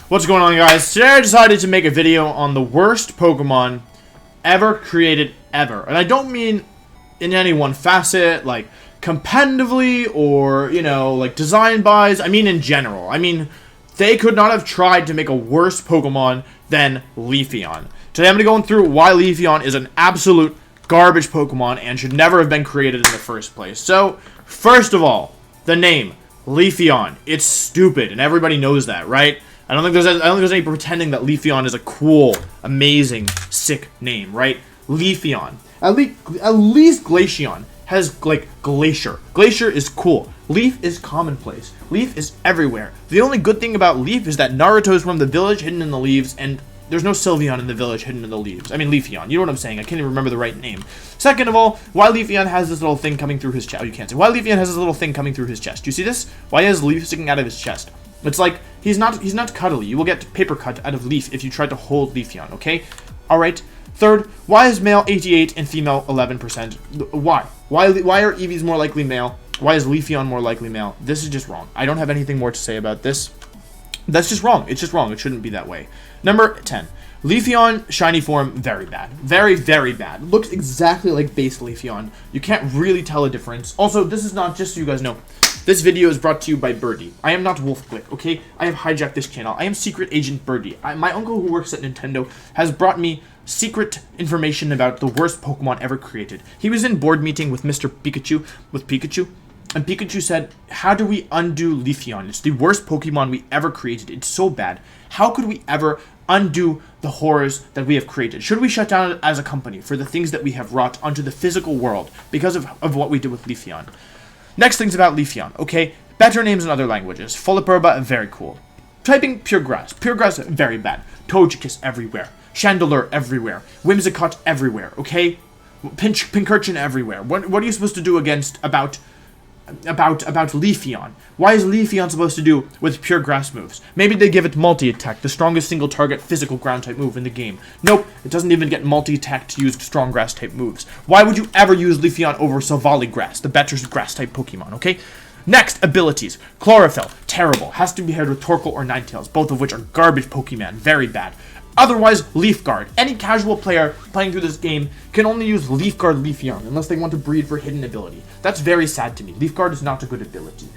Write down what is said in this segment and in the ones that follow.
What's going on, guys? Today I decided to make a video on the worst Pokemon ever created ever. And I don't mean in any one facet, like competitively or, you know, like design-wise. I mean in general. I mean, they could not have tried to make a worse Pokemon than Leafeon. Today I'm going to go through why Leafeon is an absolute garbage Pokemon and should never have been created in the first place. So, first of all, the name, Leafeon. It's stupid, and everybody knows that, right? I don't think there's any pretending that Leafeon is a cool, amazing, sick name, right? Leafeon. At least Glaceon has, like, Glacier. Glacier is cool. Leaf is commonplace. Leaf is everywhere. The only good thing about Leaf is that Naruto is from the village hidden in the leaves, and there's no Sylveon in the village hidden in the leaves. I mean, Leafeon. You know what I'm saying? I can't even remember the right name. Second of all, why Leafeon has this little thing coming through his chest? You can't say. Why Leafeon has this little thing coming through his chest? Do you see this? Why is Leaf sticking out of his chest? It's like, he's not cuddly. You will get paper cut out of Leaf if you try to hold Leafeon, okay? Alright. Third, why is male 88 and female 11%? Why? Why are EVs more likely male? Why is Leafeon more likely male? This is just wrong. I don't have anything more to say about this. That's just wrong. It's just wrong. It shouldn't be that way. Number 10. Leafeon, shiny form, very bad. Very, very bad. Looks exactly like base Leafeon. You can't really tell a difference. Also, this is not, just so you guys know, this video is brought to you by Birdie. I am not Wolfglick, okay? I have hijacked this channel. I am Secret Agent Birdie. My uncle who works at Nintendo has brought me secret information about the worst Pokemon ever created. He was in board meeting with Mr. Pikachu, and Pikachu said, how do we undo Leafeon? It's the worst Pokemon we ever created. It's so bad. How could we ever undo the horrors that we have created? Should we shut down as a company for the things that we have wrought onto the physical world because of what we did with Leafeon? Next things about Leafeon, okay? Better names in other languages. Fuliperba, very cool. Typing pure grass. Pure grass, very bad. Togekiss everywhere. Chandelure everywhere. Whimsicott everywhere, okay? Pincurchin everywhere. What are you supposed to do about Leafeon? Why is Leafeon supposed to do with pure grass moves? Maybe they give it multi-attack, the strongest single target physical ground type move in the game. Nope, it doesn't even get multi-attack to use strong grass type moves. Why would you ever use Leafeon over Savali Grass, the better grass type Pokemon, okay? Next, abilities. Chlorophyll, terrible. Has to be paired with Torkoal or Ninetales, both of which are garbage Pokemon, very bad. Otherwise, Leaf Guard. Any casual player playing through this game can only use Leaf Guard Leafeon unless they want to breed for hidden ability. That's very sad to me. Leaf Guard is not a good ability.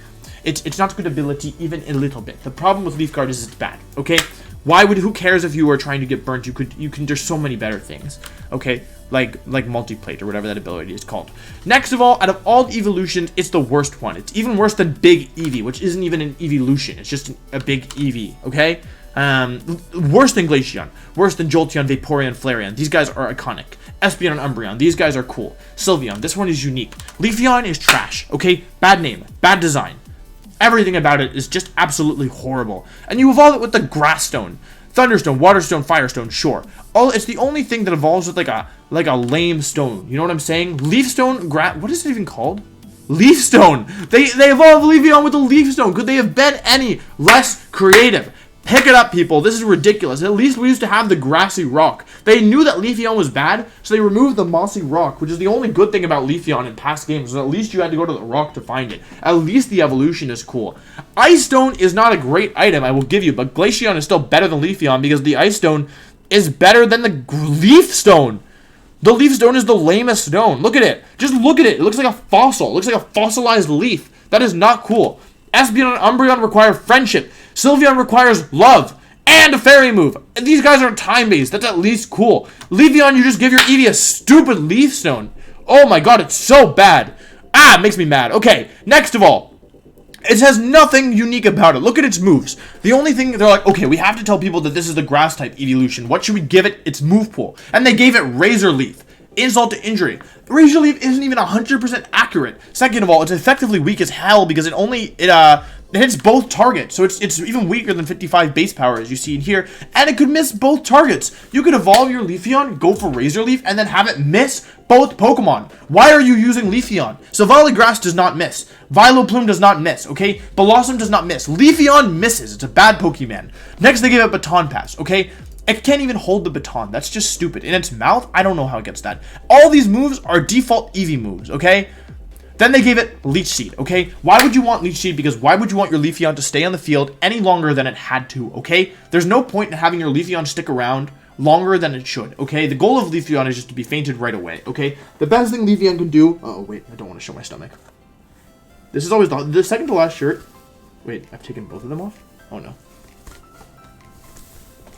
It's not a good ability even a little bit. The problem with Leaf Guard is it's bad, okay? Who cares if you are trying to get burnt? There's so many better things, okay? Like multiplate or whatever that ability is called. Next of all, out of all the evolutions, it's the worst one. It's even worse than Big Eevee, which isn't even an evolution. It's just a big Eevee, okay? Worse than Glaceon, worse than Jolteon, Vaporeon, Flareon. These guys are iconic. Espeon and Umbreon, these guys are cool. Sylveon, this one is unique. Leafeon is trash, okay? Bad name, bad design. Everything about it is just absolutely horrible. And you evolve it with the Grass Stone. Thunderstone, Waterstone, Firestone, sure. It's the only thing that evolves with like a lame stone. You know what I'm saying? Leafstone, what is it even called? Leafstone. They evolve Leafeon with a Leafstone. Could they have been any less creative? Pick it up, people. This is ridiculous. At least we used to have the grassy rock. They knew that Leafeon was bad, so they removed the mossy rock, which is the only good thing about Leafeon in past games. So at least you had to go to the rock to find it. At least the evolution is cool. Ice Stone is not a great item, I will give you, but Glaceon is still better than Leafeon because the Ice Stone is better than the Leaf Stone. The Leaf Stone is the lamest stone. Look at it. Just look at it. It looks like a fossil. It looks like a fossilized leaf. That is not cool. Espeon and Umbreon require friendship. Sylveon requires love and a fairy move. And these guys are time-based. That's at least cool. Leafeon, you just give your Eevee a stupid Leaf Stone. Oh my god, it's so bad. It makes me mad. Okay, next of all, it has nothing unique about it. Look at its moves. The only thing, they're like, okay, we have to tell people that this is the grass-type evolution. What should we give it? Its move pool. And they gave it Razor Leaf. Insult to injury. Razor Leaf isn't even 100% accurate. Second of all, it's effectively weak as hell because it hits both targets, so it's even weaker than 55 base power, as you see in here, and it could miss both targets. You could evolve your Leafeon, go for Razor Leaf, and then have it miss both Pokemon. Why are you using Leafeon? Savali Grass does not miss. Vileplume does not miss, okay? Blossom does not miss. Leafeon misses. It's a bad Pokemon. Next, they give it Baton Pass, okay? It can't even hold the baton. That's just stupid. In its mouth, I don't know how it gets that. All these moves are default Eevee moves, okay? Then they gave it Leech Seed, okay? Why would you want Leech Seed? Because why would you want your Leafeon to stay on the field any longer than it had to, okay? There's no point in having your Leafeon stick around longer than it should, okay? The goal of Leafeon is just to be fainted right away, okay? The best thing Leafeon can do... Oh, wait, I don't want to show my stomach. This is always the second to last shirt. Wait, I've taken both of them off? Oh, no.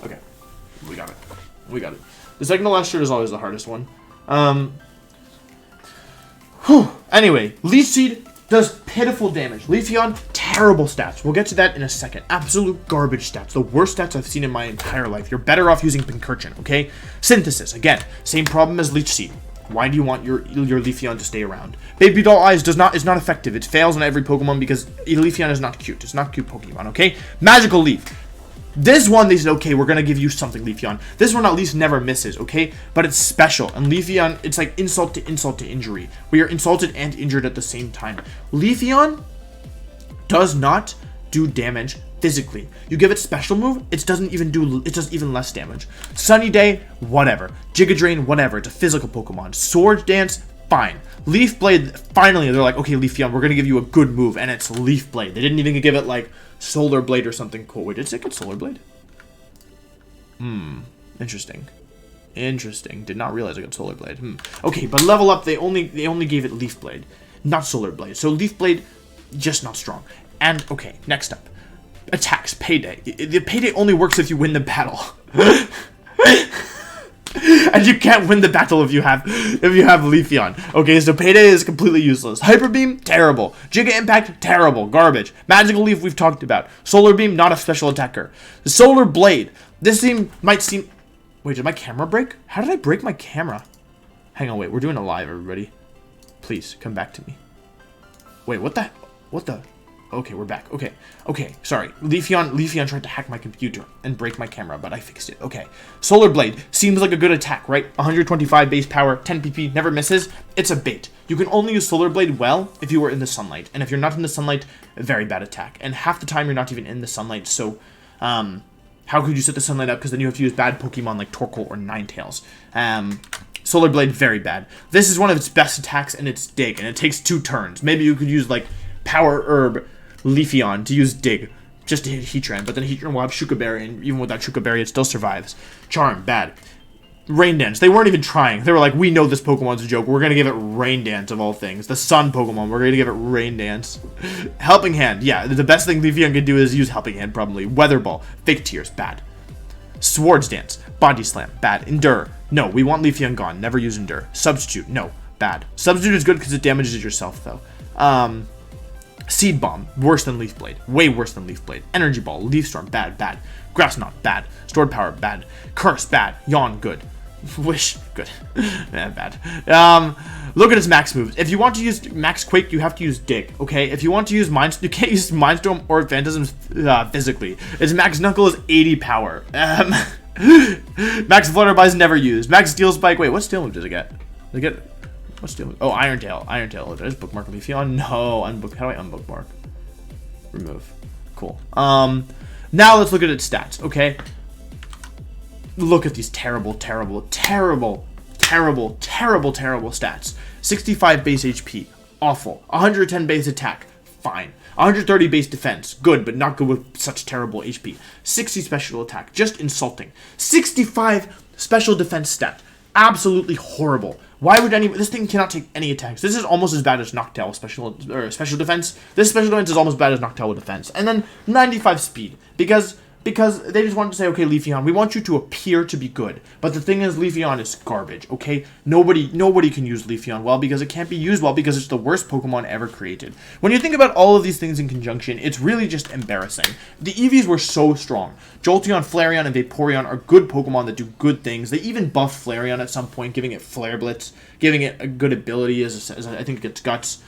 Okay, we got it. We got it. The second to last shirt is always the hardest one. Anyway, Leech Seed does pitiful damage. Leafeon, terrible stats. We'll get to that in a second. Absolute garbage stats. The worst stats I've seen in my entire life. You're better off using Pincurchin, okay? Synthesis, again, same problem as Leech Seed. Why do you want your Leafeon to stay around? Baby Doll Eyes is not effective. It fails on every Pokemon because Leafeon is not cute. It's not a cute Pokemon, okay? Magical Leaf. This one, they said, okay, we're going to give you something, Leafeon. This one at least never misses, okay? But it's special. And Leafeon, it's like insult to injury. We are insulted and injured at the same time. Leafeon does not do damage physically. You give it special move, it does even less damage. Sunny Day, whatever. Giga Drain, whatever. It's a physical Pokemon. Sword Dance, fine. Leaf Blade, finally, they're like, okay, Leafeon, we're going to give you a good move, and it's Leaf Blade. They didn't even give it, like, Solar Blade or something cool. Wait, did it get Solar Blade? Interesting. Interesting. Did not realize I got Solar Blade. Okay, but level up, they only gave it Leaf Blade, not Solar Blade. So Leaf Blade, just not strong. And, okay, next up. Attacks, Payday. The Payday only works if you win the battle. And you can't win the battle if you have Leafeon. Okay, so Payday is completely useless. Hyper Beam, terrible. Giga Impact, terrible. Garbage. Magical Leaf, we've talked about. Solar Beam, not a special attacker. Solar Blade. This might seem... Wait, did my camera break? How did I break my camera? Hang on, wait. We're doing a live, everybody. Please, come back to me. Wait, what the... Okay, we're back. Okay, sorry. Leafeon tried to hack my computer and break my camera, but I fixed it. Okay. Solar Blade seems like a good attack, right? 125 base power, 10 PP, never misses. It's a bait. You can only use Solar Blade well if you were in the sunlight. And if you're not in the sunlight, a very bad attack. And half the time you're not even in the sunlight, so how could you set the sunlight up? Because then you have to use bad Pokemon like Torkoal or Ninetales. Solar Blade, very bad. This is one of its best attacks, and it's Dig, and it takes 2 turns. Maybe you could use like Power Herb Leafeon to use Dig, just to hit Heatran, but then Heatran will have Shuka Berry, and even with that Shuka Berry, it still survives. Charm, bad. Rain Dance, they weren't even trying. They were like, we know this Pokemon's a joke, we're gonna give it Rain Dance of all things. The Sun Pokemon, we're gonna give it Rain Dance. Helping Hand, yeah, the best thing Leafeon could do is use Helping Hand, probably. Weather Ball, Fake Tears, bad. Swords Dance, Body Slam, bad. Endure, no, we want Leafeon gone, never use Endure. Substitute, no, bad. Substitute is good because it damages yourself, though. Seed Bomb, worse than Leaf Blade. Way worse than Leaf Blade. Energy Ball, Leaf Storm, bad. Grass Knot, bad. Stored Power, bad. Curse, bad. Yawn, good. Wish, good. Bad. Look at its max moves. If you want to use Max Quake, you have to use Dig, okay? If you want to use you can't use Mindstorm or Phantasm physically. Its max Knuckle is 80 power. Max Flutterby is never used. Max Steel Spike, wait, what steel move does it get? Does it get... What's the... Oh, Iron Tail. Did I just bookmark Leafeon? No, unbook. How do I unbookmark? Remove. Cool. Now let's look at its stats, okay? Look at these terrible stats. 65 base HP. Awful. 110 base attack. Fine. 130 base defense. Good, but not good with such terrible HP. 60 special attack. Just insulting. 65 special defense stat. Absolutely horrible. Why would this thing cannot take any attacks? This is almost as bad as Noctowl special defense. This special defense is almost as bad as Noctowl defense. And then 95 speed because they just wanted to say, okay, Leafeon, we want you to appear to be good. But the thing is, Leafeon is garbage, okay? Nobody can use Leafeon well because it can't be used well because it's the worst Pokemon ever created. When you think about all of these things in conjunction, it's really just embarrassing. The Eevees were so strong. Jolteon, Flareon, and Vaporeon are good Pokemon that do good things. They even buffed Flareon at some point, giving it Flare Blitz, giving it a good ability as I think it's Guts.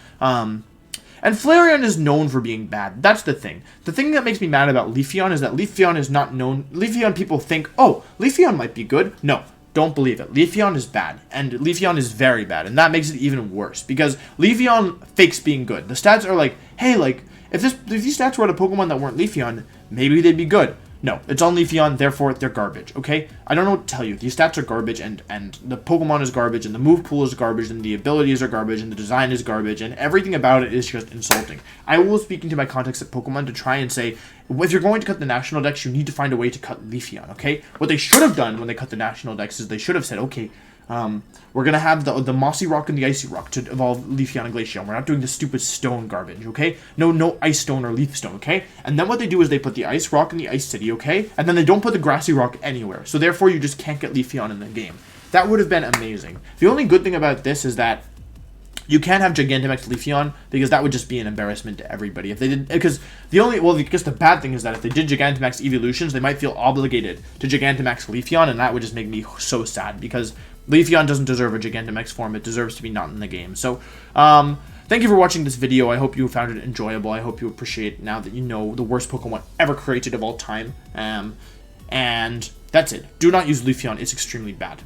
And Flareon is known for being bad. That's the thing. The thing that makes me mad about Leafeon is that Leafeon is not known. Leafeon people think, oh, Leafeon might be good. No, don't believe it. Leafeon is bad. And Leafeon is very bad. And that makes it even worse. Because Leafeon fakes being good. The stats are like, hey, like, if these stats were at a Pokemon that weren't Leafeon, maybe they'd be good. No, it's on Leafeon, therefore they're garbage, okay? I don't know what to tell you. These stats are garbage, and the Pokemon is garbage, and the move pool is garbage, and the abilities are garbage, and the design is garbage, and everything about it is just insulting. I will speak into my contacts at Pokemon to try and say, if you're going to cut the National Dex, you need to find a way to cut Leafeon, okay? What they should have done when they cut the National Dex is they should have said, okay, we're going to have the Mossy Rock and the Icy Rock to evolve Leafeon and Glaceon. We're not doing the stupid stone garbage, okay? No Ice Stone or Leaf Stone, okay? And then what they do is they put the Ice Rock in the Ice City, okay? And then they don't put the Grassy Rock anywhere. So therefore, you just can't get Leafeon in the game. That would have been amazing. The only good thing about this is that you can't have Gigantamax Leafeon, because that would just be an embarrassment to everybody. If they did, because I guess the bad thing is that if they did Gigantamax Evolutions, they might feel obligated to Gigantamax Leafeon, and that would just make me so sad, because Leafeon doesn't deserve a Gigantamax form. It deserves to be not in the game. So, thank you for watching this video. I hope you found it enjoyable. I hope you appreciate it now that you know the worst Pokemon ever created of all time. And that's it. Do not use Leafeon. It's extremely bad.